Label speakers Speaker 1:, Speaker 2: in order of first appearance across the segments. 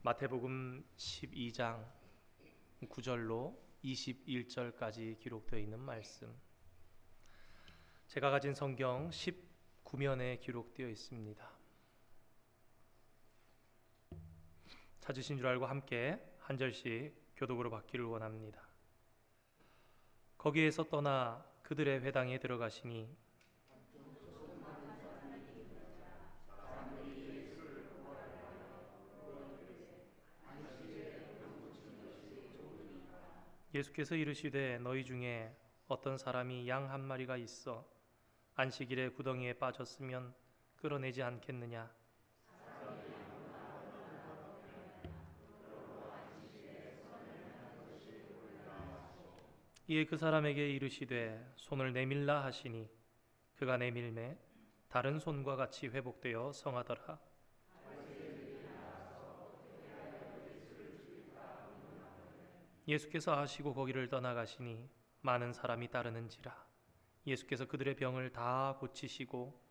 Speaker 1: 마태복음 12장 9절로 21절까지 기록되어 있는 말씀, 제가 가진 성경 19면에 기록되어 있습니다. 찾으신 줄 알고 함께 한 절씩 교독으로 받기를 원합니다. 거기에서 떠나 그들의 회당에 들어가시니 예수께서 이르시되 너희 중에 어떤 사람이 양 한 마리가 있어 안식일에 구덩이에 빠졌으면 끌어내지 않겠느냐? 이에 그 사람에게 이르시되 손을 내밀라 하시니 그가 내밀매 다른 손과 같이 회복되어 성하더라. 예수께서 아시고 거기를 떠나가시니 많은 사람이 따르는지라. 예수께서 그들의 병을 다 고치시고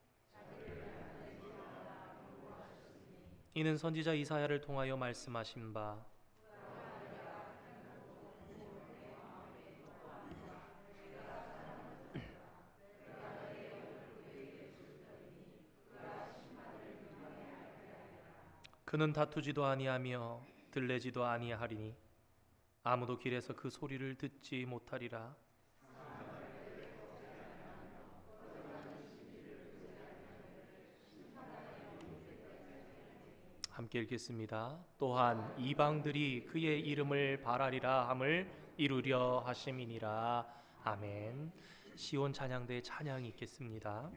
Speaker 1: 이는 선지자 이사야를 통하여 말씀하신 바 그는 다투지도 아니하며 들레지도 아니하리니 아무도 길에서 그 소리를 듣지 못하리라. 함께 읽겠습니다. 또한 이방들이 그의 이름을 바라리라 함을 이루려 하심이니라. 아멘. 시온 찬양대의 찬양이 있겠습니다.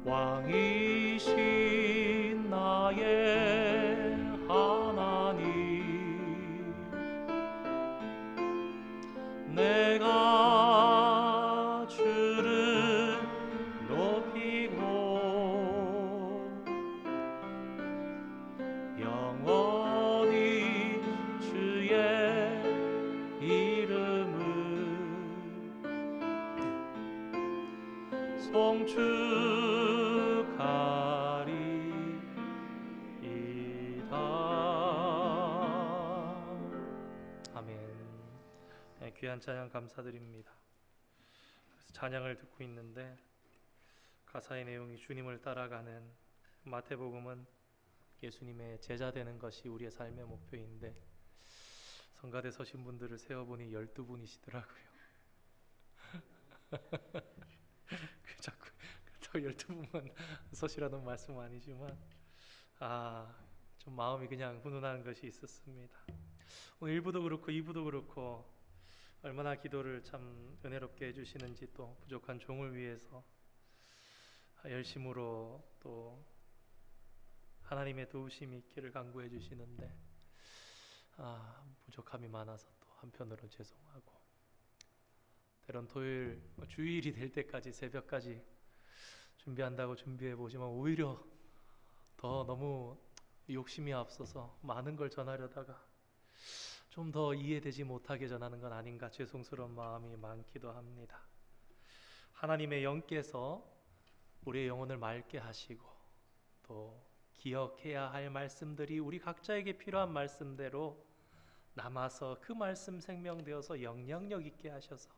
Speaker 1: 왕이신 나의 하나님 아멘. 네, 귀한 찬양 감사드립니다. 그래서 찬양을 듣고 있는데 가사의 내용이 주님을 따라가는, 마태복음은 예수님의 제자 되는 것이 우리의 삶의 목표인데 성가대 서신 분들을 세어보니 12분이시더라고요. 자꾸 12분만 서시라는 말씀 아니지만 좀 마음이 그냥 훈훈한 것이 있었습니다. 오늘 1부도 그렇고 2부도 그렇고 얼마나 기도를 참 은혜롭게 해주시는지, 또 부족한 종을 위해서 열심으로 또 하나님의 도우심이 있기를 간구해 주시는데 부족함이 많아서 또 한편으로 죄송하고, 때론 토요일 주일이 될 때까지 새벽까지 준비한다고 준비해 보지만 오히려 더 너무 욕심이 앞서서 많은 걸 전하려다가 좀 더 이해되지 못하게 전하는 건 아닌가 죄송스러운 마음이 많기도 합니다. 하나님의 영께서 우리의 영혼을 맑게 하시고 또 기억해야 할 말씀들이 우리 각자에게 필요한 말씀대로 남아서 그 말씀 생명되어서 영향력 있게 하셔서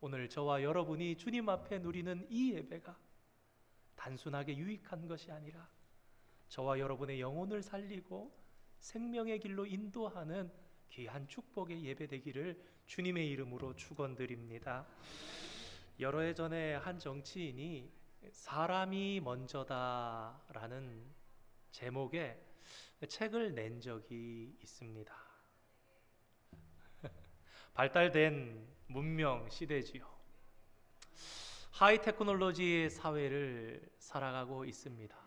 Speaker 1: 오늘 저와 여러분이 주님 앞에 누리는 이 예배가 단순하게 유익한 것이 아니라 저와 여러분의 영혼을 살리고 생명의 길로 인도하는 귀한 축복의 예배 되기를 주님의 이름으로 축원드립니다. 여러 해 전에 한 정치인이 사람이 먼저다라는 제목의 책을 낸 적이 있습니다. 발달된 문명 시대지요. 하이 테크놀로지 사회를 살아가고 있습니다.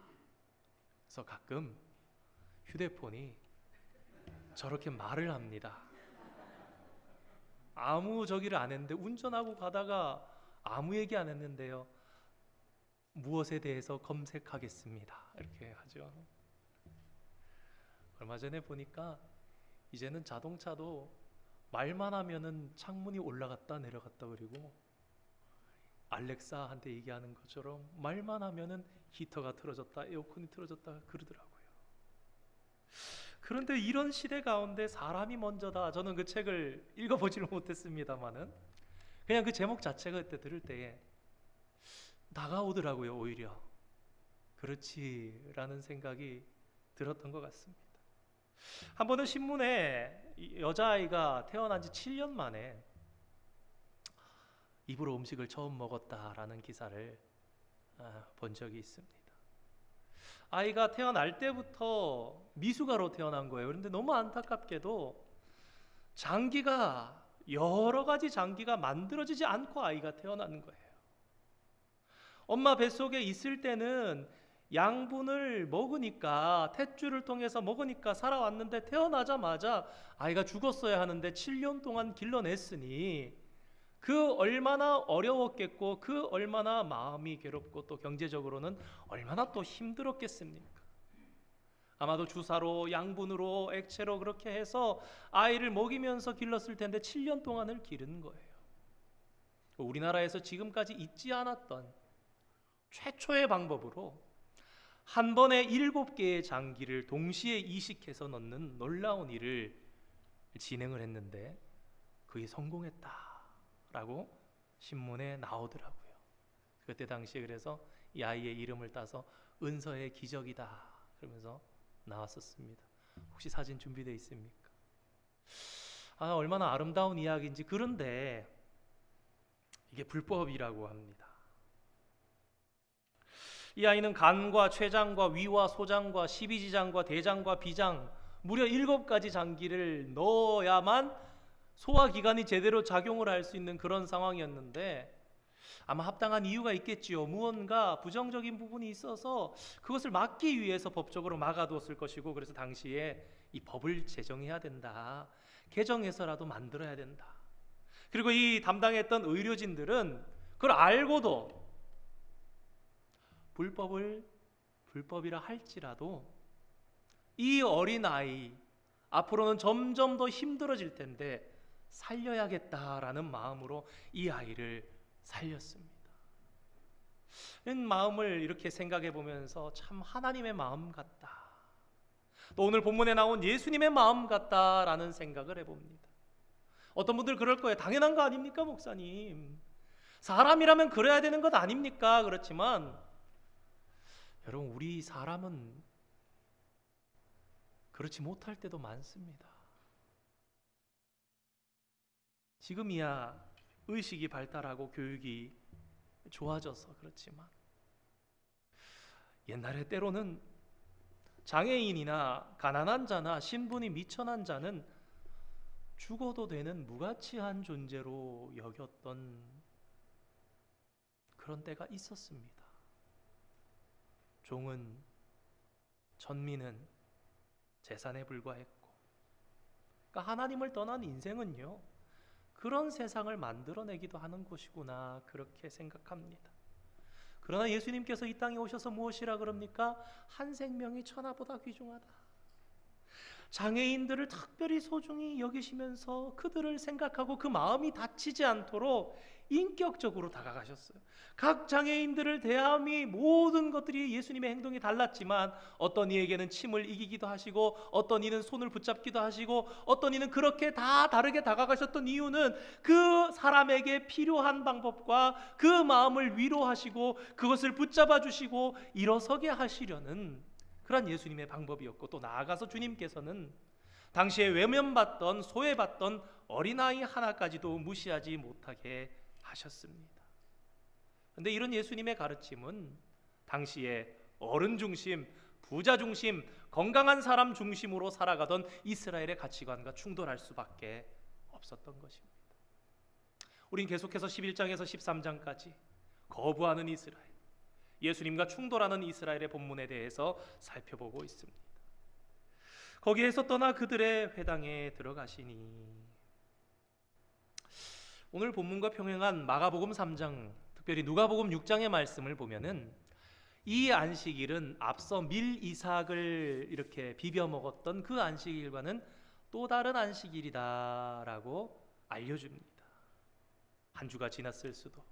Speaker 1: 그래서 가끔 휴대폰이 저렇게 말을 합니다. 아무 저기를 안 했는데, 운전하고 가다가 아무 얘기 안 했는데요, 무엇에 대해서 검색하겠습니다 이렇게 하죠. 얼마 전에 보니까 이제는 자동차도 말만 하면은 창문이 올라갔다 내려갔다, 그리고 알렉사한테 얘기하는 것처럼 말만 하면은 히터가 틀어졌다, 에어컨이 틀어졌다 그러더라고요. 그런데 이런 시대 가운데 사람이 먼저다, 저는 그 책을 읽어보지는 못했습니다만은 그냥 그 제목 자체가 그때 들을 때에 다가오더라고요. 오히려 그렇지라는 생각이 들었던 것 같습니다. 한 번은 신문에 여자아이가 태어난 지 7년 만에 입으로 음식을 처음 먹었다라는 기사를 본 적이 있습니다. 아이가 태어날 때부터 미숙아로 태어난 거예요. 그런데 너무 안타깝게도 장기가, 여러 가지 장기가 만들어지지 않고 아이가 태어나는 거예요. 엄마 뱃속에 있을 때는 양분을 먹으니까, 탯줄을 통해서 먹으니까 살아왔는데 태어나자마자 아이가 죽었어야 하는데 7년 동안 길러냈으니 그 얼마나 어려웠겠고, 그 얼마나 마음이 괴롭고 또 경제적으로는 얼마나 또 힘들었겠습니까? 아마도 주사로, 양분으로, 액체로 그렇게 해서 아이를 먹이면서 길렀을 텐데 7년 동안을 기른 거예요. 우리나라에서 지금까지 있지 않았던 최초의 방법으로 한 번에 7개의 장기를 동시에 이식해서 넣는 놀라운 일을 진행을 했는데 그게 성공했다라고 신문에 나오더라고요. 그때 당시에 그래서 이 아이의 이름을 따서 은서의 기적이다 그러면서 나왔었습니다. 혹시 사진 준비되어 있습니까? 얼마나 아름다운 이야기인지. 그런데 이게 불법이라고 합니다. 이 아이는 간과 췌장과 위와 소장과 십이지장과 대장과 비장, 무려 7가지 장기를 넣어야만 소화기관이 제대로 작용을 할 수 있는 그런 상황이었는데, 아마 합당한 이유가 있겠지요. 무언가 부정적인 부분이 있어서 그것을 막기 위해서 법적으로 막아두었을 것이고, 그래서 당시에 이 법을 제정해야 된다, 개정해서라도 만들어야 된다. 그리고 이 담당했던 의료진들은 그걸 알고도 불법이라 할지라도 이 어린아이 앞으로는 점점 더 힘들어질 텐데 살려야겠다라는 마음으로 이 아이를 살렸습니다. 마음을 이렇게 생각해 보면서 참 하나님의 마음 같다. 또 오늘 본문에 나온 예수님의 마음 같다라는 생각을 해봅니다. 어떤 분들 그럴 거예요. 당연한 거 아닙니까, 목사님? 사람이라면 그래야 되는 것 아닙니까? 그렇지만 여러분, 우리 사람은 그렇지 못할 때도 많습니다. 지금이야 의식이 발달하고 교육이 좋아져서 그렇지만 옛날에 때로는 장애인이나 가난한 자나 신분이 미천한 자는 죽어도 되는 무가치한 존재로 여겼던 그런 때가 있었습니다. 종은, 천민은 재산에 불과했고, 그러니까 하나님을 떠난 인생은요, 그런 세상을 만들어내기도 하는 것이구나, 그렇게 생각합니다. 그러나 예수님께서 이 땅에 오셔서 무엇이라 그럽니까? 한 생명이 천하보다 귀중하다. 장애인들을 특별히 소중히 여기시면서 그들을 생각하고 그 마음이 다치지 않도록 인격적으로 다가가셨어요. 각 장애인들을 대함이 모든 것들이 예수님의 행동이 달랐지만 어떤 이에게는 침을 이기기도 하시고 어떤 이는 손을 붙잡기도 하시고 어떤 이는 그렇게 다 다르게 다가가셨던 이유는 그 사람에게 필요한 방법과 그 마음을 위로하시고 그것을 붙잡아 주시고 일어서게 하시려는 그런 예수님의 방법이었고, 또 나아가서 주님께서는 당시에 외면받던 소외받던 어린아이 하나까지도 무시하지 못하게 하셨습니다. 그런데 이런 예수님의 가르침은 당시에 어른 중심, 부자 중심, 건강한 사람 중심으로 살아가던 이스라엘의 가치관과 충돌할 수밖에 없었던 것입니다. 우린 계속해서 11장에서 13장까지 거부하는 이스라엘, 예수님과 충돌하는 이스라엘의 본문에 대해서 살펴보고 있습니다. 거기에서 떠나 그들의 회당에 들어가시니, 오늘 본문과 평행한 마가복음 3장, 특별히 누가복음 6장의 말씀을 보면은 이 안식일은 앞서 밀 이삭을 이렇게 비벼 먹었던 그 안식일과는 또 다른 안식일이다라고 알려줍니다. 한 주가 지났을 수도,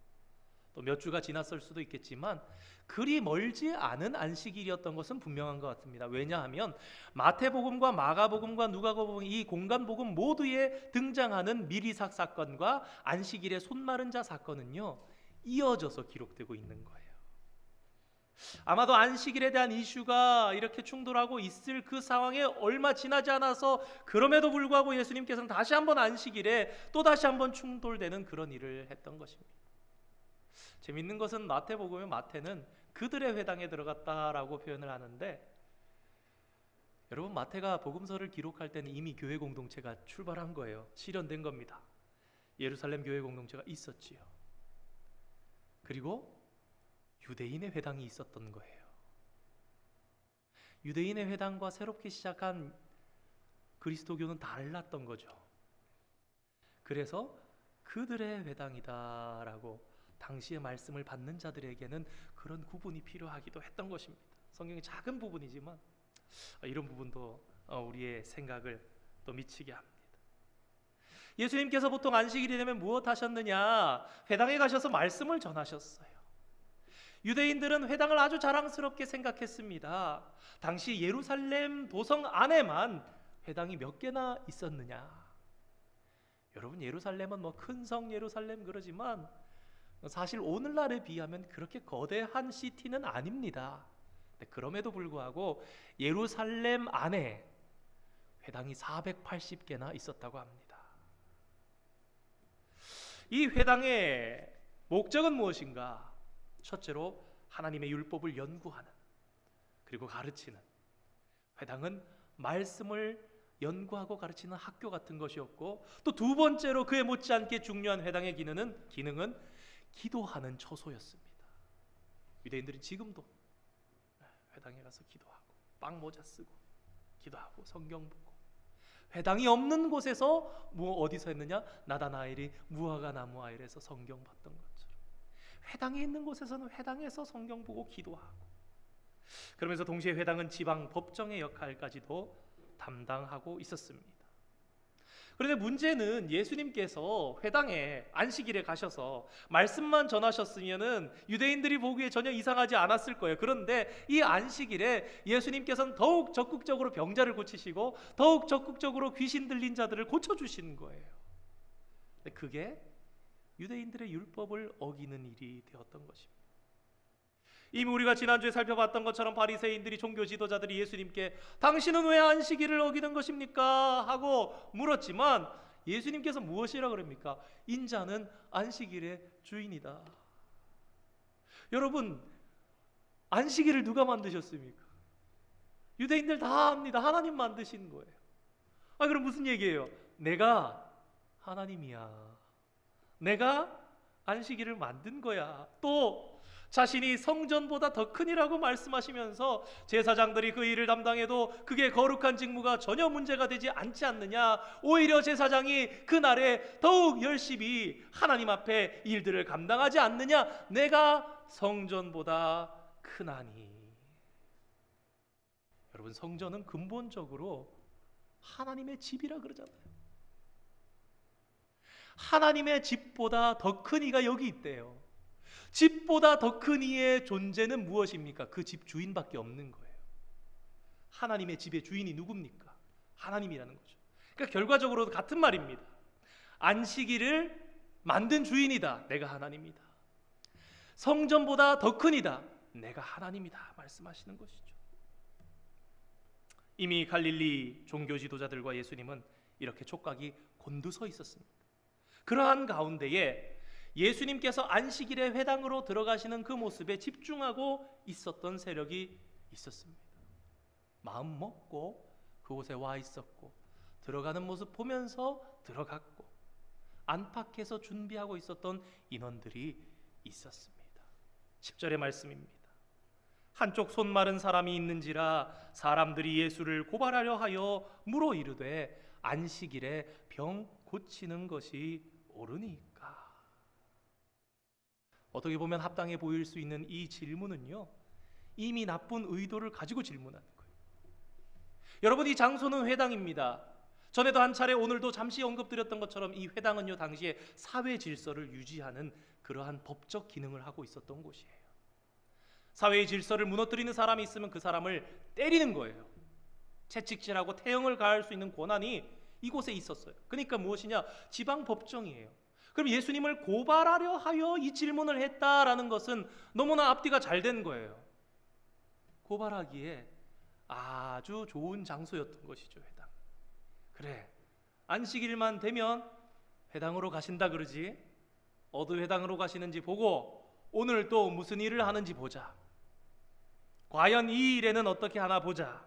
Speaker 1: 또 몇 주가 지났을 수도 있겠지만 그리 멀지 않은 안식일이었던 것은 분명한 것 같습니다. 왜냐하면 마태복음과 마가복음과 누가복음, 이 공간복음 모두에 등장하는 밀이삭 사건과 안식일의 손마른 자 사건은요, 이어져서 기록되고 있는 거예요. 아마도 안식일에 대한 이슈가 이렇게 충돌하고 있을 그 상황에 얼마 지나지 않아서 그럼에도 불구하고 예수님께서는 다시 한번 안식일에 또 다시 한번 충돌되는 그런 일을 했던 것입니다. 재밌는 것은 마태복음의 마태는 그들의 회당에 들어갔다라고 표현을 하는데, 여러분, 마태가 복음서를 기록할 때는 이미 교회 공동체가 출발한 거예요. 실현된 겁니다. 예루살렘 교회 공동체가 있었지요. 그리고 유대인의 회당이 있었던 거예요. 유대인의 회당과 새롭게 시작한 그리스도교는 달랐던 거죠. 그래서 그들의 회당이다라고 당시의 말씀을 받는 자들에게는 그런 구분이 필요하기도 했던 것입니다. 성경의 작은 부분이지만 이런 부분도 우리의 생각을 또 미치게 합니다. 예수님께서 보통 안식일이 되면 무엇 하셨느냐? 회당에 가셔서 말씀을 전하셨어요. 유대인들은 회당을 아주 자랑스럽게 생각했습니다. 당시 예루살렘 도성 안에만 회당이 몇 개나 있었느냐? 여러분, 예루살렘은 뭐 큰 성 예루살렘 그러지만 사실 오늘날에 비하면 그렇게 거대한 시티는 아닙니다. 그럼에도 불구하고 예루살렘 안에 회당이 480개나 있었다고 합니다. 이 회당의 목적은 무엇인가? 첫째로 하나님의 율법을 연구하는, 그리고 가르치는, 회당은 말씀을 연구하고 가르치는 학교 같은 것이었고, 또 두 번째로 그에 못지않게 중요한 회당의 기능은 기도하는 처소였습니다. 유대인들은 지금도 회당에 가서 기도하고 빵 모자 쓰고 기도하고 성경 보고, 회당이 없는 곳에서 어디서 했느냐? 나다나엘이 무화과 나무 아이에서 성경 봤던 것처럼 회당이 있는 곳에서는 회당에서 성경 보고 기도하고, 그러면서 동시에 회당은 지방 법정의 역할까지도 담당하고 있었습니다. 그런데 문제는 예수님께서 회당에 안식일에 가셔서 말씀만 전하셨으면은 유대인들이 보기에 전혀 이상하지 않았을 거예요. 그런데 이 안식일에 예수님께서는 더욱 적극적으로 병자를 고치시고 더욱 적극적으로 귀신 들린 자들을 고쳐주시는 거예요. 근데 그게 유대인들의 율법을 어기는 일이 되었던 것입니다. 이미 우리가 지난주에 살펴봤던 것처럼 바리새인들이, 종교 지도자들이 예수님께 당신은 왜 안식일을 어기는 것입니까? 하고 물었지만 예수님께서 무엇이라 그럽니까? 인자는 안식일의 주인이다. 여러분, 안식일을 누가 만드셨습니까? 유대인들 다 합니다. 하나님 만드신 거예요. 그럼 무슨 얘기예요? 내가 하나님이야. 내가 안식일을 만든 거야. 또 자신이 성전보다 더 큰이라고 말씀하시면서 제사장들이 그 일을 담당해도 그게 거룩한 직무가 전혀 문제가 되지 않지 않느냐. 오히려 제사장이 그날에 더욱 열심히 하나님 앞에 일들을 감당하지 않느냐. 내가 성전보다 크나니. 여러분, 성전은 근본적으로 하나님의 집이라 그러잖아요. 하나님의 집보다 더 큰 이가 여기 있대요. 집보다 더 큰 이의 존재는 무엇입니까? 그 집 주인밖에 없는 거예요. 하나님의 집의 주인이 누굽니까? 하나님이라는 거죠. 그러니까 결과적으로 같은 말입니다. 안식일을 만든 주인이다. 내가 하나님이다. 성전보다 더 큰 이다. 내가 하나님이다. 말씀하시는 것이죠. 이미 갈릴리 종교 지도자들과 예수님은 이렇게 촉각이 곤두서 있었습니다. 그러한 가운데에 예수님께서 안식일에 회당으로 들어가시는 그 모습에 집중하고 있었던 세력이 있었습니다. 마음 먹고 그곳에 와 있었고 들어가는 모습 보면서 들어갔고 안팎에서 준비하고 있었던 인원들이 있었습니다. 10절의 말씀입니다. 한쪽 손 마른 사람이 있는지라 사람들이 예수를 고발하려 하여 물어 이르되 안식일에 병 고치는 것이 옳으니까. 어떻게 보면 합당해 보일 수 있는 이 질문은요, 이미 나쁜 의도를 가지고 질문하는 거예요. 여러분, 이 장소는 회당입니다. 전에도 한 차례, 오늘도 잠시 언급드렸던 것처럼 이 회당은요, 당시에 사회 질서를 유지하는 그러한 법적 기능을 하고 있었던 곳이에요. 사회의 질서를 무너뜨리는 사람이 있으면 그 사람을 때리는 거예요. 채찍질하고 태형을 가할 수 있는 권한이 이곳에 있었어요. 그러니까 무엇이냐? 지방 법정이에요. 그럼 예수님을 고발하려 하여 이 질문을 했다라는 것은 너무나 앞뒤가 잘 된 거예요. 고발하기에 아주 좋은 장소였던 것이죠, 회당. 그래, 안식일만 되면 회당으로 가신다 그러지. 어느 회당으로 가시는지 보고 오늘 또 무슨 일을 하는지 보자. 과연 이 일에는 어떻게 하나 보자.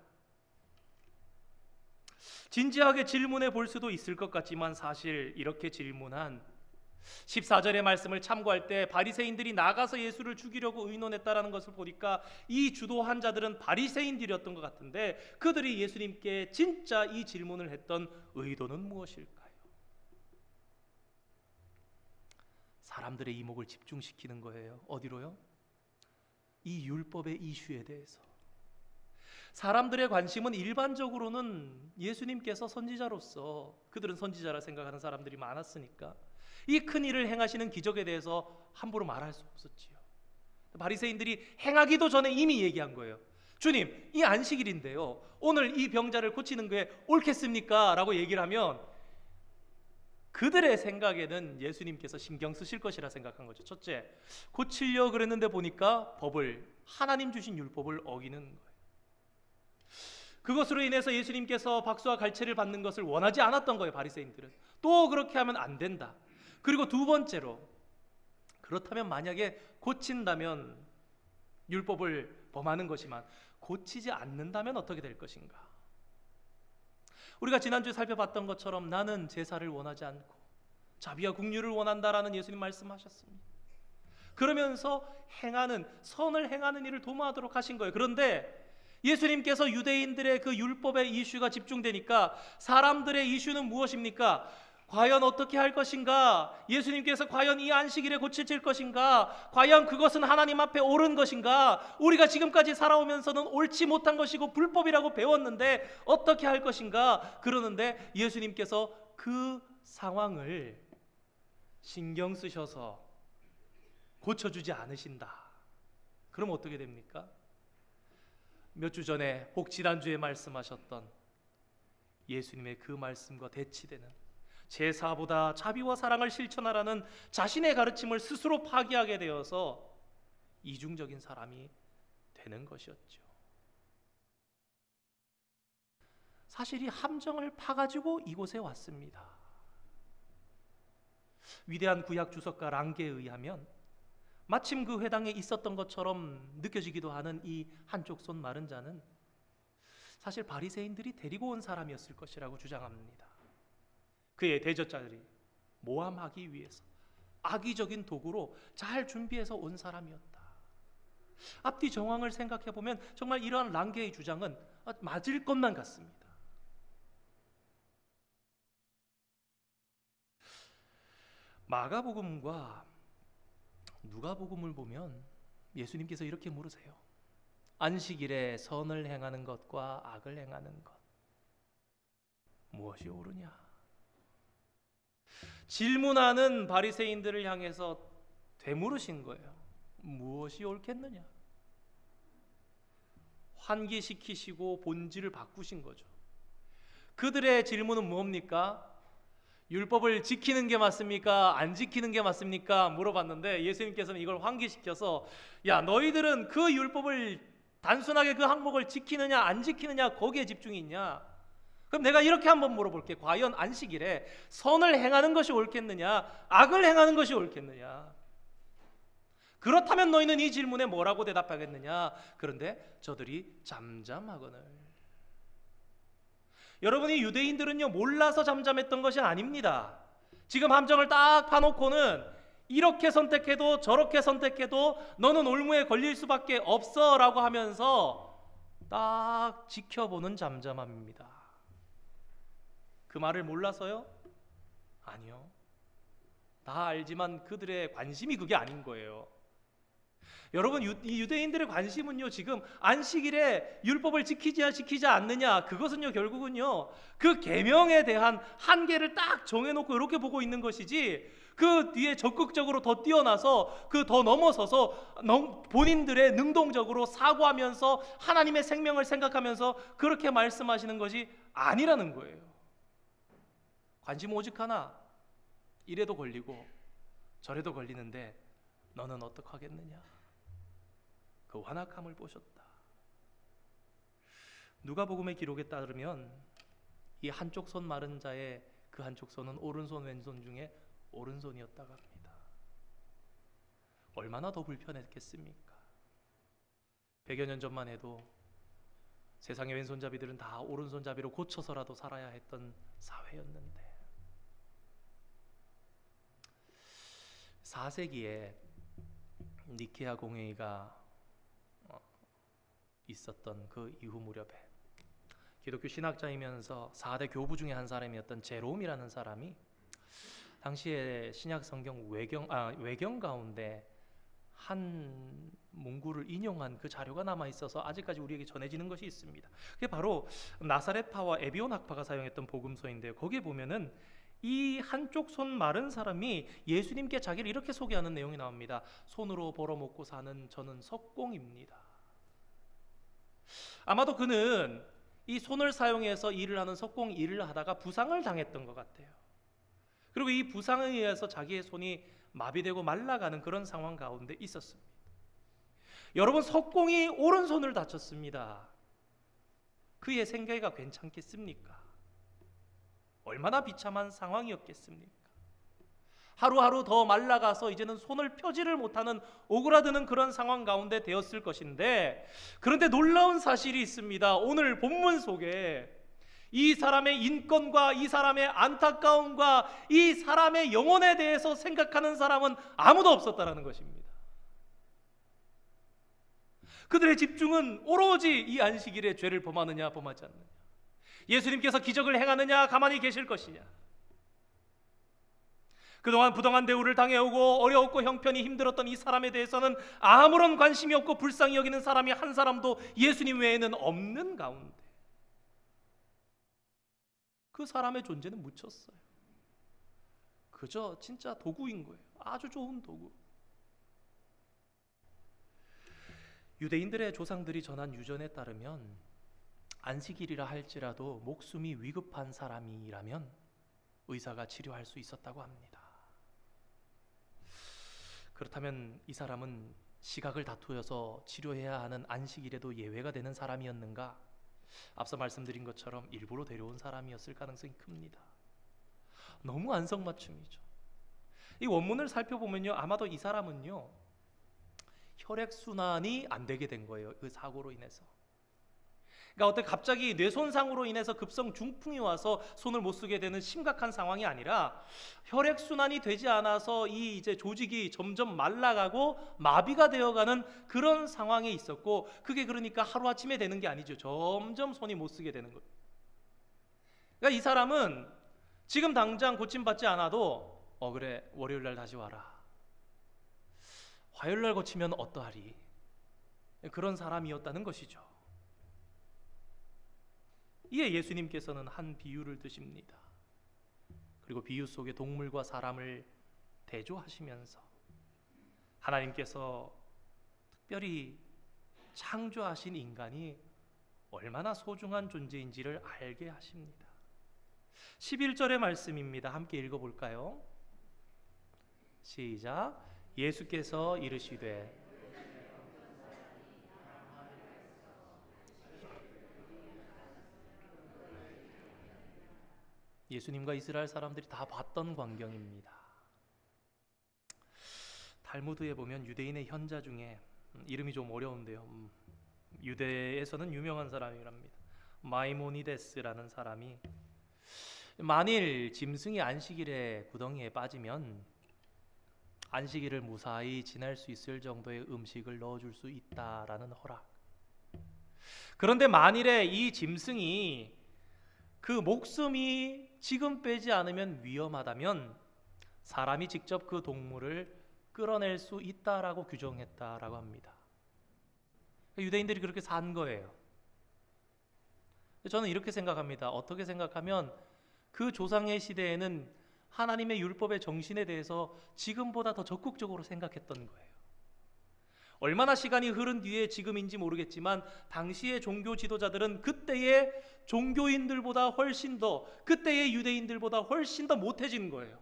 Speaker 1: 진지하게 질문해 볼 수도 있을 것 같지만 사실 이렇게 질문한 14절의 말씀을 참고할 때 바리새인들이 나가서 예수를 죽이려고 의논했다라는 것을 보니까 이 주도한 자들은 바리새인들이었던 것 같은데 그들이 예수님께 진짜 이 질문을 했던 의도는 무엇일까요? 사람들의 이목을 집중시키는 거예요. 어디로요? 이 율법의 이슈에 대해서. 사람들의 관심은 일반적으로는 예수님께서 선지자로서, 그들은 선지자라 생각하는 사람들이 많았으니까 이 큰 일을 행하시는 기적에 대해서 함부로 말할 수 없었지요. 바리새인들이 행하기도 전에 이미 얘기한 거예요. 주님, 이 안식일인데요, 오늘 이 병자를 고치는 게 옳겠습니까? 라고 얘기를 하면 그들의 생각에는 예수님께서 신경 쓰실 것이라 생각한 거죠. 첫째, 고치려고 그랬는데 보니까 법을, 하나님 주신 율법을 어기는 거예요. 그것으로 인해서 예수님께서 박수와 갈채를 받는 것을 원하지 않았던 거예요. 바리새인들은 또 그렇게 하면 안 된다. 그리고 두 번째로, 그렇다면 만약에 고친다면 율법을 범하는 것이만 고치지 않는다면 어떻게 될 것인가? 우리가 지난주에 살펴봤던 것처럼 나는 제사를 원하지 않고 자비와 긍휼을 원한다라는 예수님 말씀하셨습니다. 그러면서 선을 행하는 일을 도모하도록 하신 거예요. 그런데 예수님께서 유대인들의 그 율법의 이슈가 집중되니까 사람들의 이슈는 무엇입니까? 과연 어떻게 할 것인가? 예수님께서 과연 이 안식일에 고칠 것인가? 과연 그것은 하나님 앞에 옳은 것인가? 우리가 지금까지 살아오면서는 옳지 못한 것이고 불법이라고 배웠는데 어떻게 할 것인가? 그러는데 예수님께서 그 상황을 신경 쓰셔서 고쳐주지 않으신다. 그럼 어떻게 됩니까? 몇 주 전에 혹 지난주에 말씀하셨던 예수님의 그 말씀과 대치되는 제사보다 자비와 사랑을 실천하라는 자신의 가르침을 스스로 파기하게 되어서 이중적인 사람이 되는 것이었죠. 사실 이 함정을 파가지고 이곳에 왔습니다. 위대한 구약 주석가 랑게에 의하면 마침 그 회당에 있었던 것처럼 느껴지기도 하는 이 한쪽 손 마른 자는 사실 바리새인들이 데리고 온 사람이었을 것이라고 주장합니다. 그의 대적자들이 모함하기 위해서 악의적인 도구로 잘 준비해서 온 사람이었다. 앞뒤 정황을 생각해 보면 정말 이러한 랑게의 주장은 맞을 것만 같습니다. 마가복음과 누가복음을 보면 예수님께서 이렇게 물으세요. 안식일에 선을 행하는 것과 악을 행하는 것 무엇이 옳으냐? 질문하는 바리새인들을 향해서 되물으신 거예요. 무엇이 옳겠느냐? 환기시키시고 본질을 바꾸신 거죠. 그들의 질문은 뭡니까? 율법을 지키는 게 맞습니까? 안 지키는 게 맞습니까? 물어봤는데 예수님께서는 이걸 환기시켜서 야, 너희들은 그 율법을 단순하게 그 항목을 지키느냐 안 지키느냐 거기에 집중이 있냐? 그럼 내가 이렇게 한번 물어볼게. 과연 안식일에 선을 행하는 것이 옳겠느냐? 악을 행하는 것이 옳겠느냐? 그렇다면 너희는 이 질문에 뭐라고 대답하겠느냐? 그런데 저들이 잠잠하거늘. 여러분이 유대인들은요 몰라서 잠잠했던 것이 아닙니다. 지금 함정을 딱 파놓고는 이렇게 선택해도 저렇게 선택해도 너는 올무에 걸릴 수밖에 없어 라고 하면서 딱 지켜보는 잠잠함입니다. 그 말을 몰라서요? 아니요. 다 알지만 그들의 관심이 그게 아닌 거예요. 여러분 이 유대인들의 관심은요 지금 안식일에 율법을 지키지 않느냐 그것은요 결국은요 그 계명에 대한 한계를 딱 정해놓고 이렇게 보고 있는 것이지 그 뒤에 적극적으로 더 뛰어나서 그 더 넘어서서 본인들의 능동적으로 사고하면서 하나님의 생명을 생각하면서 그렇게 말씀하시는 것이 아니라는 거예요. 관심 오직 하나, 이래도 걸리고 저래도 걸리는데 너는 어떡하겠느냐? 그 완악함을 보셨다. 누가복음의 기록에 따르면 이 한쪽 손 마른 자의 그 한쪽 손은 오른손 왼손 중에 오른손이었다고 합니다. 얼마나 더 불편했겠습니까? 100여 년 전만 해도 세상의 왼손잡이들은 다 오른손잡이로 고쳐서라도 살아야 했던 사회였는데 4세기에 니케아 공회의가 있었던 그 이후 무렵에 기독교 신학자이면서 4대 교부 중에 한 사람이었던 제롬이라는 사람이 당시에 신약 성경 외경 가운데 한 문구를 인용한 그 자료가 남아 있어서 아직까지 우리에게 전해지는 것이 있습니다. 그게 바로 나사렛파와 에비온 학파가 사용했던 복음서인데요. 거기에 보면은 이 한쪽 손 마른 사람이 예수님께 자기를 이렇게 소개하는 내용이 나옵니다. 손으로 벌어먹고 사는 저는 석공입니다. 아마도 그는 이 손을 사용해서 일을 하는 석공 일을 하다가 부상을 당했던 것 같아요. 그리고 이 부상에 의해서 자기의 손이 마비되고 말라가는 그런 상황 가운데 있었습니다. 여러분, 석공이 오른손을 다쳤습니다. 그의 생계가 괜찮겠습니까? 얼마나 비참한 상황이었겠습니까? 하루하루 더 말라가서 이제는 손을 펴지를 못하는 오그라드는 그런 상황 가운데 되었을 것인데, 그런데 놀라운 사실이 있습니다. 오늘 본문 속에 이 사람의 인권과 이 사람의 안타까움과 이 사람의 영혼에 대해서 생각하는 사람은 아무도 없었다라는 것입니다. 그들의 집중은 오로지 이 안식일에 죄를 범하느냐 범하지 않느냐, 예수님께서 기적을 행하느냐 가만히 계실 것이냐, 그동안 부당한 대우를 당해오고 어려웠고 형편이 힘들었던 이 사람에 대해서는 아무런 관심이 없고 불쌍히 여기는 사람이 한 사람도 예수님 외에는 없는 가운데 그 사람의 존재는 묻혔어요. 그저 진짜 도구인 거예요. 아주 좋은 도구. 유대인들의 조상들이 전한 유전에 따르면 안식일이라 할지라도 목숨이 위급한 사람이라면 의사가 치료할 수 있었다고 합니다. 그렇다면 이 사람은 시각을 다투어서 치료해야 하는 안식일에도 예외가 되는 사람이었는가? 앞서 말씀드린 것처럼 일부러 데려온 사람이었을 가능성이 큽니다. 너무 안성맞춤이죠. 이 원문을 살펴보면요, 아마도 이 사람은요 혈액순환이 안 되게 된 거예요. 그 사고로 인해서. 그러니까 어떻게 갑자기 뇌손상으로 인해서 급성 중풍이 와서 손을 못 쓰게 되는 심각한 상황이 아니라 혈액순환이 되지 않아서 이 이제 조직이 점점 말라가고 마비가 되어가는 그런 상황에 있었고, 그게 그러니까 하루아침에 되는 게 아니죠. 점점 손이 못 쓰게 되는 거예요. 그러니까 이 사람은 지금 당장 고침받지 않아도 그래 월요일 날 다시 와라, 화요일 날 고치면 어떠하리, 그런 사람이었다는 것이죠. 이에 예수님께서는 한 비유를 드십니다. 그리고 비유 속에 동물과 사람을 대조하시면서 하나님께서 특별히 창조하신 인간이 얼마나 소중한 존재인지를 알게 하십니다. 11절의 말씀입니다. 함께 읽어볼까요? 시작. 예수께서 이르시되 예수님과 이스라엘 사람들이 다 봤던 광경입니다. 탈무드에 보면 유대인의 현자 중에 이름이 좀 어려운데요, 유대에서는 유명한 사람이랍니다. 마이모니데스라는 사람이 만일 짐승이 안식일에 구덩이에 빠지면 안식일을 무사히 지낼 수 있을 정도의 음식을 넣어줄 수 있다라는 허락. 그런데 만일에 이 짐승이 그 목숨이 지금 빼지 않으면 위험하다면 사람이 직접 그 동물을 끌어낼 수 있다라고 규정했다라고 합니다. 유대인들이 그렇게 산 거예요. 저는 이렇게 생각합니다. 어떻게 생각하면 그 조상의 시대에는 하나님의 율법의 정신에 대해서 지금보다 더 적극적으로 생각했던 거예요. 얼마나 시간이 흐른 뒤에 지금인지 모르겠지만 당시의 종교 지도자들은 그때의 종교인들보다 훨씬 더, 그때의 유대인들보다 훨씬 더 못해진 거예요.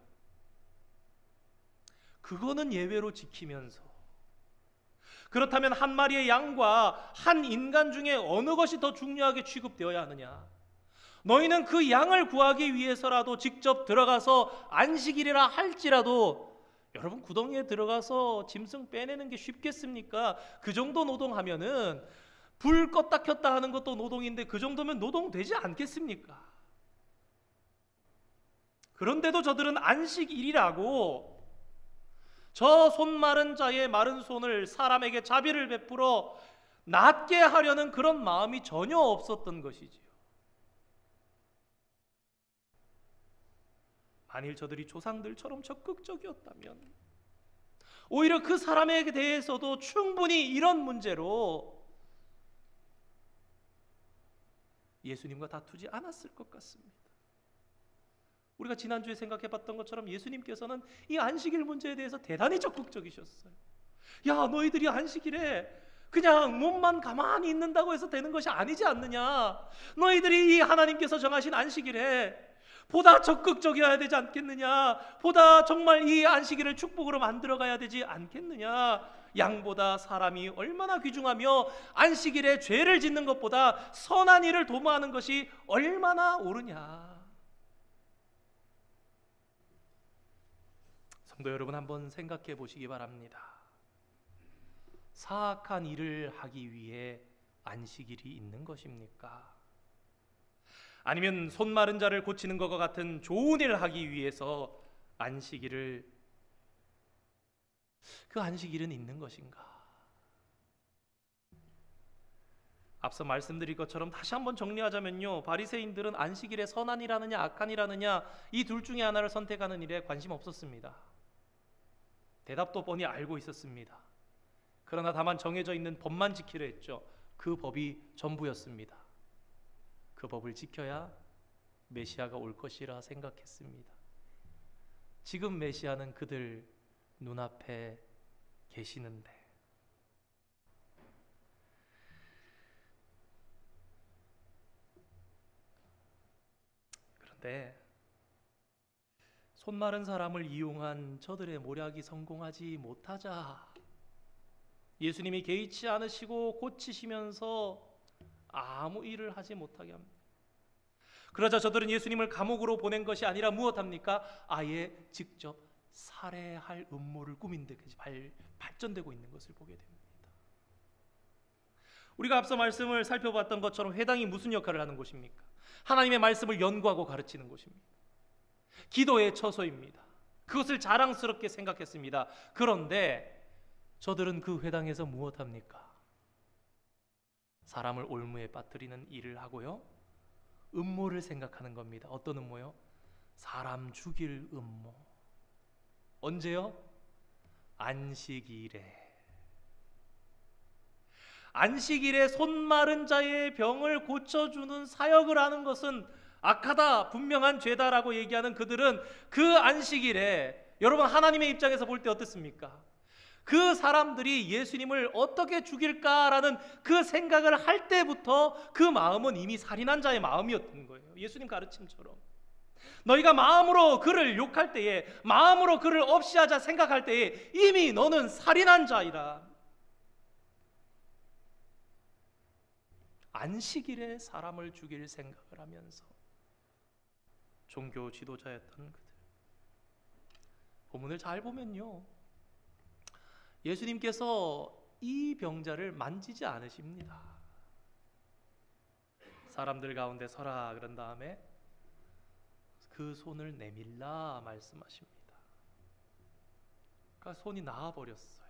Speaker 1: 그거는 예외로 지키면서, 그렇다면 한 마리의 양과 한 인간 중에 어느 것이 더 중요하게 취급되어야 하느냐? 너희는 그 양을 구하기 위해서라도 직접 들어가서 안식일이라 할지라도, 여러분 구덩이에 들어가서 짐승 빼내는 게 쉽겠습니까? 그 정도 노동하면은 불 껐다 켰다 하는 것도 노동인데 그 정도면 노동되지 않겠습니까? 그런데도 저들은 안식일이라고 저 손 마른 자의 마른 손을 사람에게 자비를 베풀어 낫게 하려는 그런 마음이 전혀 없었던 것이지요. 만일 저들이 조상들처럼 적극적이었다면 오히려 그 사람에게 대해서도 충분히 이런 문제로 예수님과 다투지 않았을 것 같습니다. 우리가 지난주에 생각해봤던 것처럼 예수님께서는 이 안식일 문제에 대해서 대단히 적극적이셨어요. 야, 너희들이 안식일에 그냥 몸만 가만히 있는다고 해서 되는 것이 아니지 않느냐? 너희들이 이 하나님께서 정하신 안식일에 보다 적극적이어야 되지 않겠느냐? 보다 정말 이 안식일을 축복으로 만들어가야 되지 않겠느냐? 양보다 사람이 얼마나 귀중하며 안식일에 죄를 짓는 것보다 선한 일을 도모하는 것이 얼마나 옳으냐? 성도 여러분, 한번 생각해 보시기 바랍니다. 사악한 일을 하기 위해 안식일이 있는 것입니까? 아니면 손 마른 자를 고치는 것과 같은 좋은 일을 하기 위해서 그 안식일은 있는 것인가? 앞서 말씀드린 것처럼 다시 한번 정리하자면요, 바리새인들은 안식일에 선한 일하느냐 악한 일하느냐 이 둘 중에 하나를 선택하는 일에 관심 없었습니다. 대답도 뻔히 알고 있었습니다. 그러나 다만 정해져 있는 법만 지키려 했죠. 그 법이 전부였습니다. 그 법을 지켜야 메시아가 올 것이라 생각했습니다. 지금 메시아는 그들 눈앞에 계시는데, 그런데 손 마른 사람을 이용한 저들의 모략이 성공하지 못하자 예수님이 개의치 않으시고 고치시면서 아무 일을 하지 못하게 합니다. 그러자 저들은 예수님을 감옥으로 보낸 것이 아니라 무엇합니까? 아예 직접 살해할 음모를 꾸민 데까지 발전되고 있는 것을 보게 됩니다. 우리가 앞서 말씀을 살펴봤던 것처럼 회당이 무슨 역할을 하는 곳입니까? 하나님의 말씀을 연구하고 가르치는 곳입니다. 기도의 처소입니다. 그것을 자랑스럽게 생각했습니다. 그런데 저들은 그 회당에서 무엇합니까? 사람을 올무에 빠뜨리는 일을 하고요, 음모를 생각하는 겁니다. 어떤 음모요? 사람 죽일 음모. 언제요? 안식일에. 안식일에 손 마른 자의 병을 고쳐주는 사역을 하는 것은 악하다, 분명한 죄다라고 얘기하는 그들은 그 안식일에, 여러분 하나님의 입장에서 볼 때 어떻습니까? 그 사람들이 예수님을 어떻게 죽일까라는 그 생각을 할 때부터 그 마음은 이미 살인한 자의 마음이었던 거예요. 예수님 가르침처럼 너희가 마음으로 그를 욕할 때에, 마음으로 그를 없이 하자 생각할 때에 이미 너는 살인한 자이라. 안식일에 사람을 죽일 생각을 하면서 종교 지도자였던 그들, 본문을 잘 보면요, 예수님께서 이 병자를 만지지 않으십니다. 사람들 가운데 서라 그런 다음에 그 손을 내밀라 말씀하십니다. 그러니까 손이 나아버렸어요.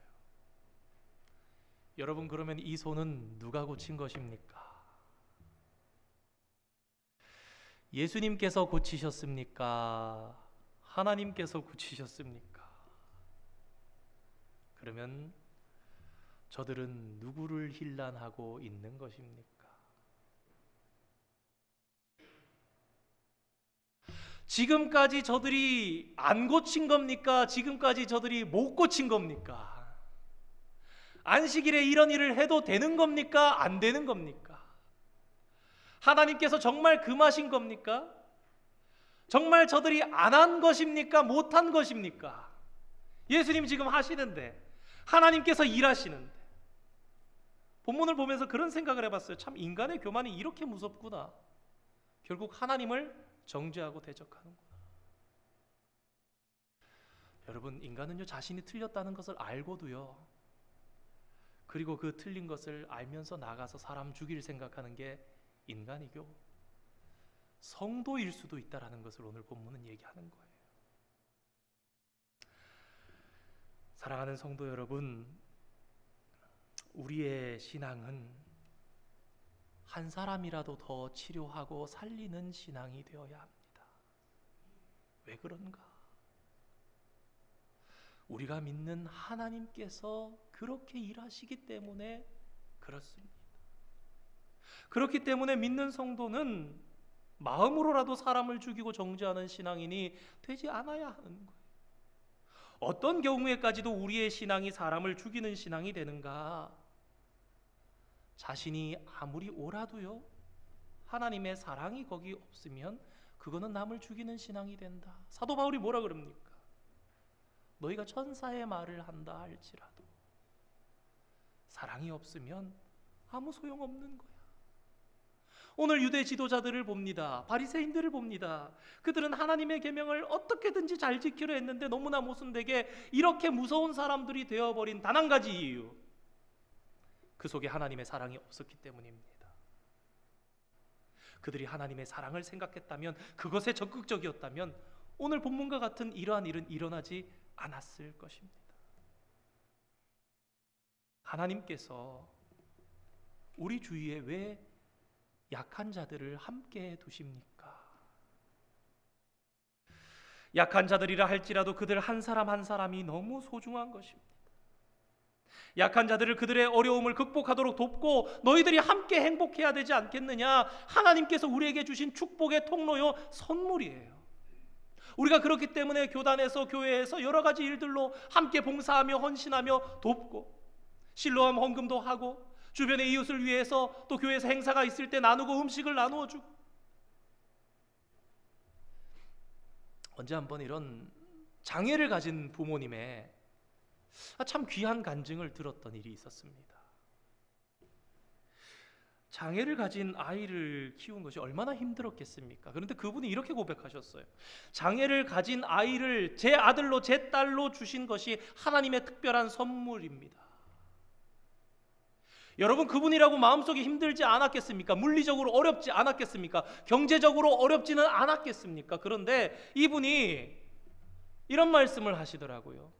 Speaker 1: 여러분, 그러면 이 손은 누가 고친 것입니까? 예수님께서 고치셨습니까? 하나님께서 고치셨습니까? 그러면 저들은 누구를 힐난하고 있는 것입니까? 지금까지 저들이 안 고친 겁니까? 지금까지 저들이 못 고친 겁니까? 안식일에 이런 일을 해도 되는 겁니까? 안 되는 겁니까? 하나님께서 정말 금하신 겁니까? 정말 저들이 안 한 것입니까? 못 한 것입니까? 예수님 지금 하시는데, 하나님께서 일하시는데, 본문을 보면서 그런 생각을 해봤어요. 참 인간의 교만이 이렇게 무섭구나. 결국 하나님을 정죄하고 대적하는구나. 여러분, 인간은요, 자신이 틀렸다는 것을 알고도요, 그리고 그 틀린 것을 알면서 나가서 사람 죽일 생각하는 게 인간이고 성도일 수도 있다라는 것을 오늘 본문은 얘기하는 거예요. 사랑하는 성도 여러분, 우리의 신앙은 한 사람이라도 더 치료하고 살리는 신앙이 되어야 합니다. 왜 그런가? 우리가 믿는 하나님께서 그렇게 일하시기 때문에 그렇습니다. 그렇기 때문에 믿는 성도는 마음으로라도 사람을 죽이고 정죄하는 신앙인이 되지 않아야 하는 거예요. 어떤 경우에까지도 우리의 신앙이 사람을 죽이는 신앙이 되는가? 자신이 아무리 옳아도요, 하나님의 사랑이 거기 없으면 그거는 남을 죽이는 신앙이 된다. 사도 바울이 뭐라 그럽니까? 너희가 천사의 말을 한다 할지라도 사랑이 없으면 아무 소용없는 거야. 오늘 유대 지도자들을 봅니다. 바리새인들을 봅니다. 그들은 하나님의 계명을 어떻게든지 잘 지키려 했는데 너무나 모순되게 이렇게 무서운 사람들이 되어버린 단 한 가지 이유, 그 속에 하나님의 사랑이 없었기 때문입니다. 그들이 하나님의 사랑을 생각했다면, 그것에 적극적이었다면 오늘 본문과 같은 이러한 일은 일어나지 않았을 것입니다. 하나님께서 우리 주위에 왜 약한 자들을 함께 두십니까? 약한 자들이라 할지라도 그들 한 사람 한 사람이 너무 소중한 것입니다. 약한 자들을, 그들의 어려움을 극복하도록 돕고 너희들이 함께 행복해야 되지 않겠느냐? 하나님께서 우리에게 주신 축복의 통로요, 선물이에요. 우리가 그렇기 때문에 교단에서, 교회에서 여러 가지 일들로 함께 봉사하며 헌신하며 돕고, 실로암 헌금도 하고, 주변의 이웃을 위해서 또 교회에서 행사가 있을 때 나누고 음식을 나누어 주고. 언제 한번 이런 장애를 가진 부모님의 참 귀한 간증을 들었던 일이 있었습니다. 장애를 가진 아이를 키운 것이 얼마나 힘들었겠습니까? 그런데 그분이 이렇게 고백하셨어요. 장애를 가진 아이를 제 아들로, 제 딸로 주신 것이 하나님의 특별한 선물입니다. 여러분, 그분이라고 마음속에 힘들지 않았겠습니까? 물리적으로 어렵지 않았겠습니까? 경제적으로 어렵지는 않았겠습니까? 그런데 이분이 이런 말씀을 하시더라고요.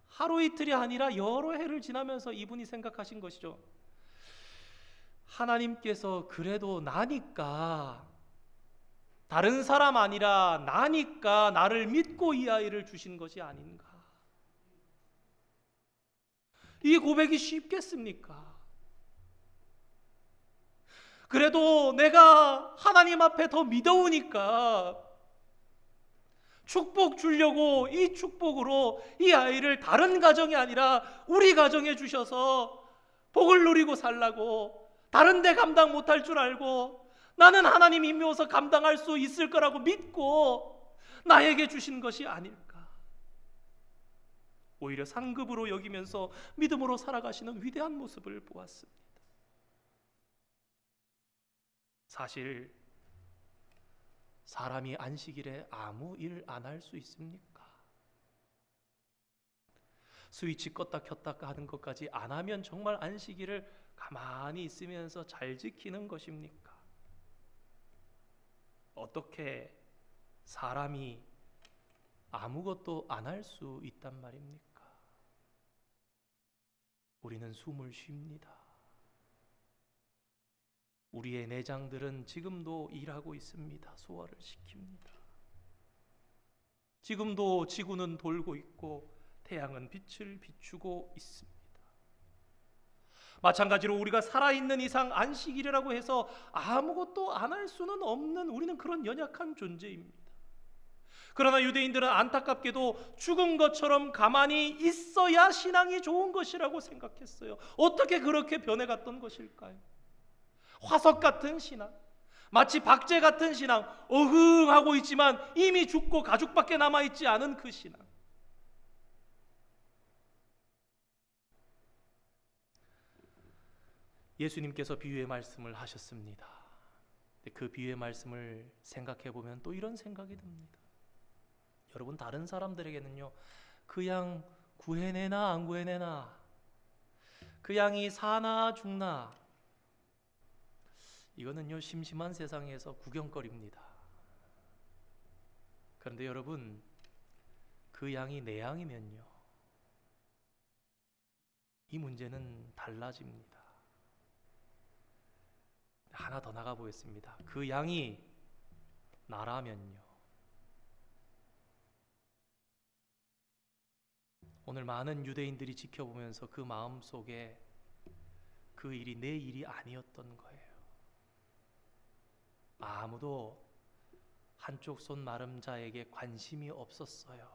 Speaker 1: 하루 이틀이 아니라 여러 해를 지나면서 이분이 생각하신 것이죠. 하나님께서 그래도 나니까, 다른 사람 아니라 나니까 나를 믿고 이 아이를 주신 것이 아닌가. 이 고백이 쉽겠습니까? 그래도 내가 하나님 앞에 더 믿어오니까 축복 주려고 이 축복으로 이 아이를 다른 가정이 아니라 우리 가정에 주셔서 복을 누리고 살라고, 다른 데 감당 못할 줄 알고 나는 하나님 힘이어서 감당할 수 있을 거라고 믿고 나에게 주신 것이 아닐까. 오히려 상급으로 여기면서 믿음으로 살아가시는 위대한 모습을 보았습니다. 사실 사람이 안식일에 아무 일 안 할 수 있습니까? 스위치 껐다 켰다 하는 것까지 안 하면 정말 안식일을 가만히 있으면서 잘 지키는 것입니까? 어떻게 사람이 아무것도 안 할 수 있단 말입니까? 우리는 숨을 쉽니다. 우리의 내장들은 지금도 일하고 있습니다. 소화를 시킵니다. 지금도 지구는 돌고 있고 태양은 빛을 비추고 있습니다. 마찬가지로 우리가 살아있는 이상 안식일이라고 해서 아무것도 안 할 수는 없는, 우리는 그런 연약한 존재입니다. 그러나 유대인들은 안타깝게도 죽은 것처럼 가만히 있어야 신앙이 좋은 것이라고 생각했어요. 어떻게 그렇게 변해갔던 것일까요? 화석 같은 신앙, 마치 박제 같은 신앙, 어흥하고 있지만 이미 죽고 가죽밖에 남아있지 않은 그 신앙. 예수님께서 비유의 말씀을 하셨습니다. 그 비유의 말씀을 생각해 보면 또 이런 생각이 듭니다. 여러분, 다른 사람들에게는요, 그 양 구해내나 안 구해내나, 그 양이 사나 죽나, 이거는요 심심한 세상에서 구경거리입니다. 그런데 여러분, 그 양이 내 양이면요, 이 문제는 달라집니다. 하나 더 나가 보겠습니다. 그 양이 나라면요, 오늘 많은 유대인들이 지켜보면서 그 마음속에 그 일이 내 일이 아니었던 거예요. 아무도 한쪽 손 마른 자에게 관심이 없었어요.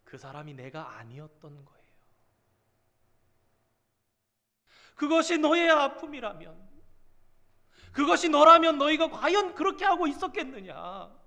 Speaker 1: 그 사람이 내가 아니었던 거예요. 그것이 너의 아픔이라면, 그것이 너라면 너희가 과연 그렇게 하고 있었겠느냐?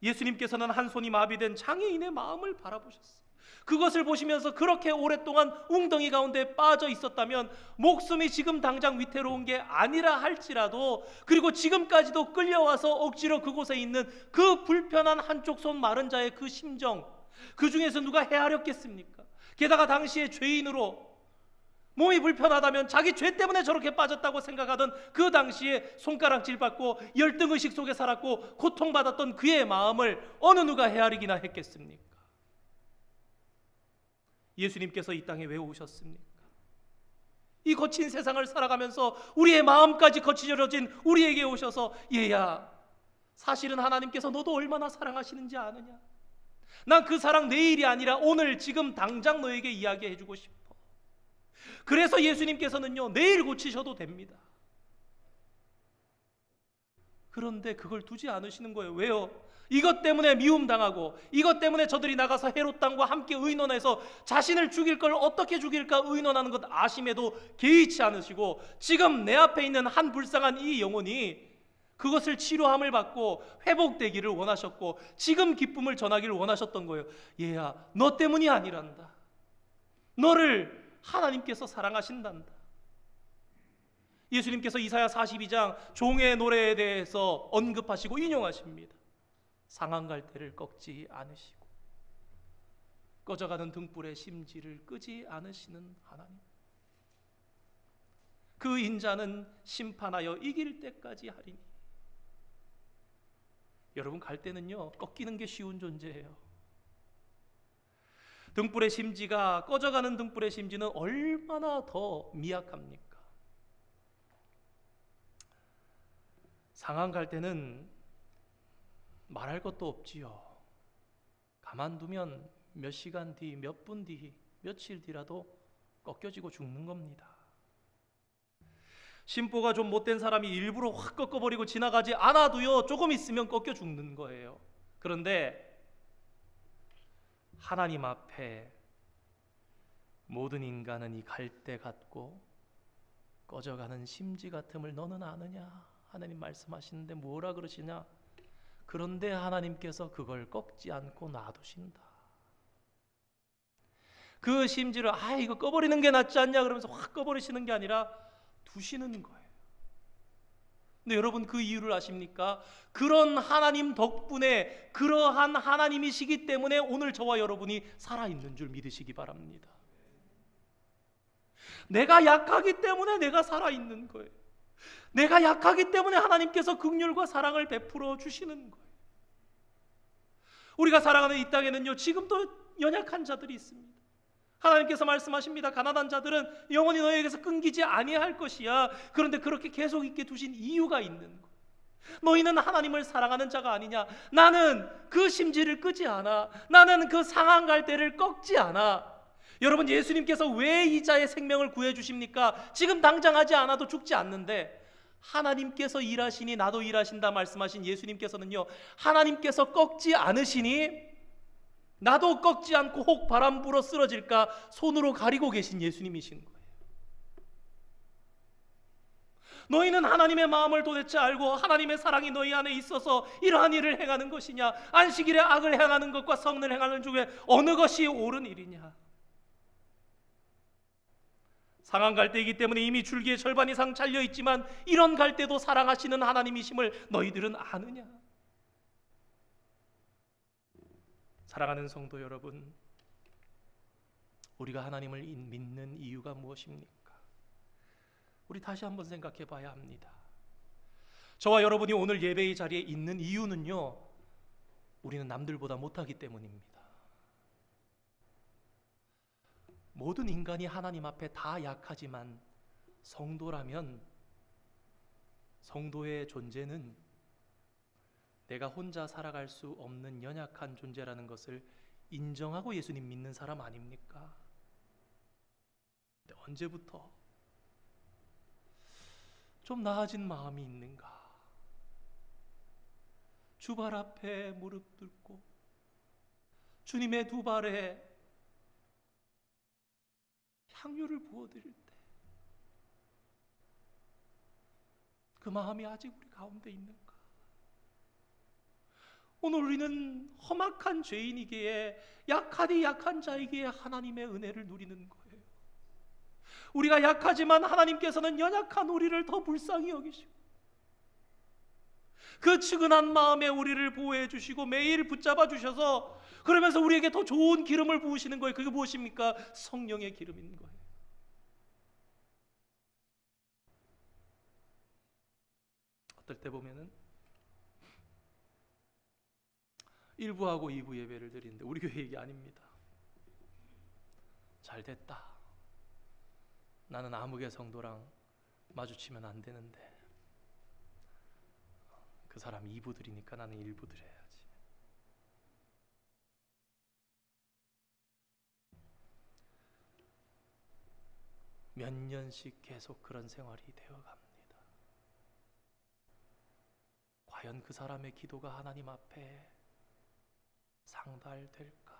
Speaker 1: 예수님께서는 한 손이 마비된 장애인의 마음을 바라보셨어요. 그것을 보시면서 그렇게 오랫동안 웅덩이 가운데 빠져 있었다면, 목숨이 지금 당장 위태로운 게 아니라 할지라도, 그리고 지금까지도 끌려와서 억지로 그곳에 있는 그 불편한 한쪽 손 마른 자의 그 심정, 그 중에서 누가 헤아렸겠습니까? 게다가 당시에 죄인으로 몸이 불편하다면 자기 죄 때문에 저렇게 빠졌다고 생각하던 그 당시에 손가락질 받고 열등의식 속에 살았고 고통받았던 그의 마음을 어느 누가 헤아리기나 했겠습니까? 예수님께서 이 땅에 왜 오셨습니까? 이 거친 세상을 살아가면서 우리의 마음까지 거칠어진 우리에게 오셔서, 얘야, 사실은 하나님께서 너도 얼마나 사랑하시는지 아느냐? 난 그 사랑 내일이 아니라 오늘 지금 당장 너에게 이야기해주고 싶어. 그래서 예수님께서는요, 내일 고치셔도 됩니다. 그런데 그걸 두지 않으시는 거예요. 왜요? 이것 때문에 미움당하고 이것 때문에 저들이 나가서 헤롯 땅과 함께 의논해서 자신을 죽일 걸 어떻게 죽일까 의논하는 것 아심에도 개의치 않으시고 지금 내 앞에 있는 한 불쌍한 이 영혼이 그것을 치료함을 받고 회복되기를 원하셨고 지금 기쁨을 전하기를 원하셨던 거예요. 얘야, 너 때문이 아니란다. 너를 하나님께서 사랑하신단다. 예수님께서 이사야 42장 종의 노래에 대해서 언급하시고 인용하십니다. 상한 갈대를 꺾지 않으시고 꺼져가는 등불의 심지를 끄지 않으시는 하나님. 그 인자는 심판하여 이길 때까지 하리니. 여러분, 갈대는요 꺾이는 게 쉬운 존재예요. 등불의 심지가, 꺼져가는 등불의 심지는 얼마나 더 미약합니까? 상한 갈대는 말할 것도 없지요. 가만두면 몇 시간 뒤, 몇 분 뒤, 며칠 뒤라도 꺾여지고 죽는 겁니다. 심보가 좀 못된 사람이 일부러 확 꺾어버리고 지나가지 않아도요 조금 있으면 꺾여 죽는 거예요. 그런데 하나님 앞에 모든 인간은 이 갈대 같고 꺼져가는 심지 같음을 너는 아느냐? 하나님 말씀하시는데 뭐라 그러시냐? 그런데 하나님께서 그걸 꺾지 않고 놔두신다. 그 심지를 이거 꺼버리는 게 낫지 않냐 그러면서 확 꺼버리시는 게 아니라 두시는 거예요. 근데 여러분, 그 이유를 아십니까? 그런 하나님 덕분에, 그러한 하나님이시기 때문에 오늘 저와 여러분이 살아있는 줄 믿으시기 바랍니다. 내가 약하기 때문에 내가 살아있는 거예요. 내가 약하기 때문에 하나님께서 긍휼과 사랑을 베풀어 주시는 거예요. 우리가 살아가는 이 땅에는요 지금도 연약한 자들이 있습니다. 하나님께서 말씀하십니다. 가난한 자들은 영원히 너희에게서 끊기지 아니할 것이야. 그런데 그렇게 계속 있게 두신 이유가 있는 거예요. 너희는 하나님을 사랑하는 자가 아니냐? 나는 그 심지를 끄지 않아. 나는 그 상한 갈대를 꺾지 않아. 여러분, 예수님께서 왜 이 자의 생명을 구해주십니까? 지금 당장 하지 않아도 죽지 않는데 하나님께서 일하시니 나도 일하신다 말씀하신 예수님께서는요 하나님께서 꺾지 않으시니 나도 꺾지 않고 혹 바람 불어 쓰러질까 손으로 가리고 계신 예수님이신 거예요. 너희는 하나님의 마음을 도대체 알고 하나님의 사랑이 너희 안에 있어서 이러한 일을 행하는 것이냐? 안식일에 악을 행하는 것과 성을 행하는 중에 어느 것이 옳은 일이냐? 상한 갈대이기 때문에 이미 줄기의 절반 이상 잘려있지만 이런 갈대도 사랑하시는 하나님이심을 너희들은 아느냐? 사랑하는 성도 여러분, 우리가 하나님을 믿는 이유가 무엇입니까? 우리 다시 한번 생각해 봐야 합니다. 저와 여러분이 오늘 예배의 자리에 있는 이유는요 우리는 남들보다 못하기 때문입니다. 모든 인간이 하나님 앞에 다 약하지만 성도라면 성도의 존재는 내가 혼자 살아갈 수 없는 연약한 존재라는 것을 인정하고 예수님 믿는 사람 아닙니까? 근데 언제부터 좀 나아진 마음이 있는가? 주발 앞에 무릎 꿇고 주님의 두 발에 향유를 부어드릴 때 그 마음이 아직 우리 가운데 있는가? 오늘 우리는 험악한 죄인이기에 약하디 약한 자이기에 하나님의 은혜를 누리는 거예요. 우리가 약하지만 하나님께서는 연약한 우리를 더 불쌍히 여기시고 그 측은한 마음에 우리를 보호해 주시고 매일 붙잡아 주셔서 그러면서 우리에게 더 좋은 기름을 부으시는 거예요. 그게 무엇입니까? 성령의 기름인 거예요. 어떨 때 보면은 1부하고 2부 예배를 드리는데 우리 교회 얘기 아닙니다. 잘 됐다. 나는 아무개 성도랑 마주치면 안 되는데 그 사람 2부 드리니까 나는 1부 드려야지. 몇 년씩 계속 그런 생활이 되어갑니다. 과연 그 사람의 기도가 하나님 앞에 상달될까?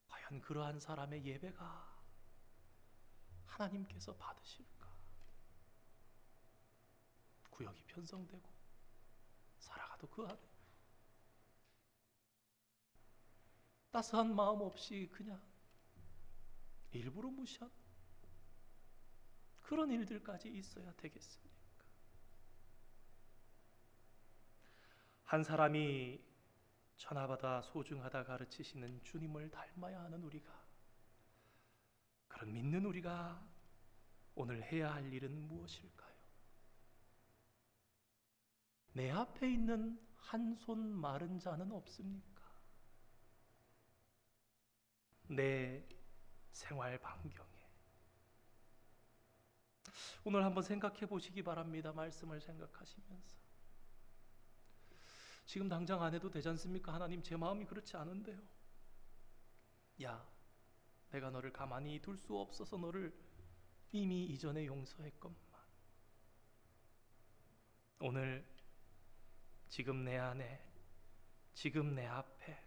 Speaker 1: 과연 그러한 사람의 예배가 하나님께서 받으실까? 구역이 편성되고 살아가도 그 안에 따스한 마음 없이 그냥 일부러 무시한 그런 일들까지 있어야 되겠습니까? 한 사람이 천하보다 소중하다 가르치시는 주님을 닮아야 하는 우리가, 그런 믿는 우리가 오늘 해야 할 일은 무엇일까요? 내 앞에 있는 한 손 마른 자는 없습니까? 내 생활 반경에 오늘 한번 생각해 보시기 바랍니다. 말씀을 생각하시면서 지금 당장 안 해도 되지 않습니까? 하나님, 제 마음이 그렇지 않은데요. 야, 내가 너를 가만히 둘 수 없어서 너를 이미 이전에 용서했건만, 오늘 지금 내 안에, 지금 내 앞에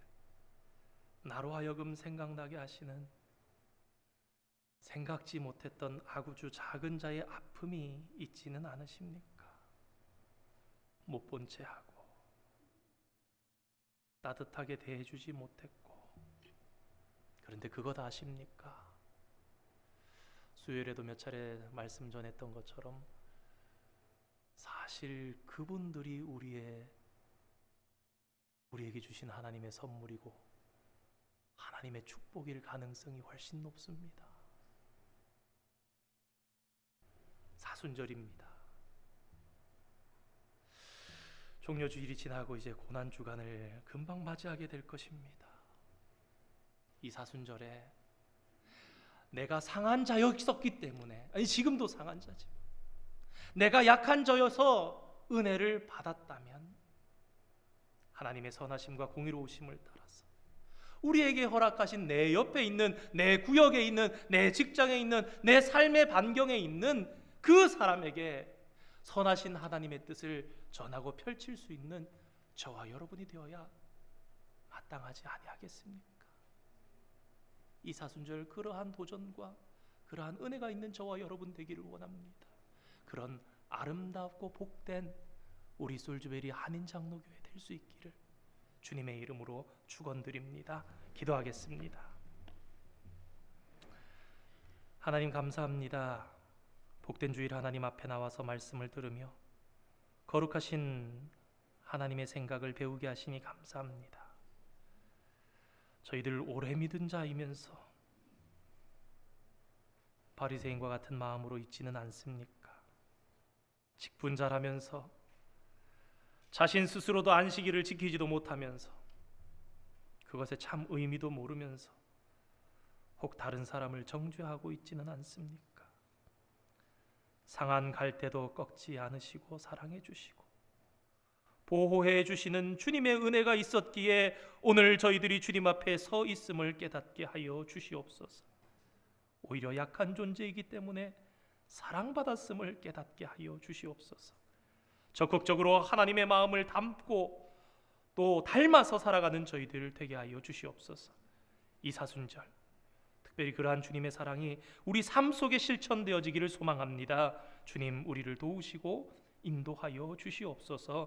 Speaker 1: 나로 하여금 생각나게 하시는 생각지 못했던 아구주 작은 자의 아픔이 있지는 않으십니까? 못 본 채 하고 따뜻하게 대해주지 못했고, 그런데 그거 다 아십니까? 수요일에도 몇 차례 말씀 전했던 것처럼 사실 그분들이 우리에게 주신 하나님의 선물이고 하나님의 축복일 가능성이 훨씬 높습니다. 사순절입니다. 종려주일이 지나고 이제 고난주간을 금방 맞이하게 될 것입니다. 이 사순절에 내가 상한 자였었기 때문에, 아니 지금도 상한 자지만 내가 약한 자여서 은혜를 받았다면 하나님의 선하심과 공의로우심을 따라서 우리에게 허락하신 내 옆에 있는, 내 구역에 있는, 내 직장에 있는, 내 삶의 반경에 있는 그 사람에게 선하신 하나님의 뜻을 전하고 펼칠 수 있는 저와 여러분이 되어야 마땅하지 아니하겠습니까? 이 사순절 그러한 도전과 그러한 은혜가 있는 저와 여러분 되기를 원합니다. 그런 아름답고 복된 우리 솔즈베리 한인장로교회 될 수 있기를 주님의 이름으로 축원드립니다. 기도하겠습니다. 하나님 감사합니다. 복된 주일 하나님 앞에 나와서 말씀을 들으며 거룩하신 하나님의 생각을 배우게 하시니 감사합니다. 저희들 오래 믿은 자이면서 바리새인과 같은 마음으로 있지는 않습니까? 직분자라면서 자신 스스로도 안식일을 지키지도 못하면서 그것의 참 의미도 모르면서 혹 다른 사람을 정죄하고 있지는 않습니까? 상한 갈 때도 꺾지 않으시고 사랑해 주시고 보호해 주시는 주님의 은혜가 있었기에 오늘 저희들이 주님 앞에 서 있음을 깨닫게 하여 주시옵소서. 오히려 약한 존재이기 때문에 사랑받았음을 깨닫게 하여 주시옵소서. 적극적으로 하나님의 마음을 담고 또 닮아서 살아가는 저희들 되게 하여 주시옵소서. 이 사순절 특별히 그러한 주님의 사랑이 우리 삶 속에 실천되어지기를 소망합니다. 주님, 우리를 도우시고 인도하여 주시옵소서.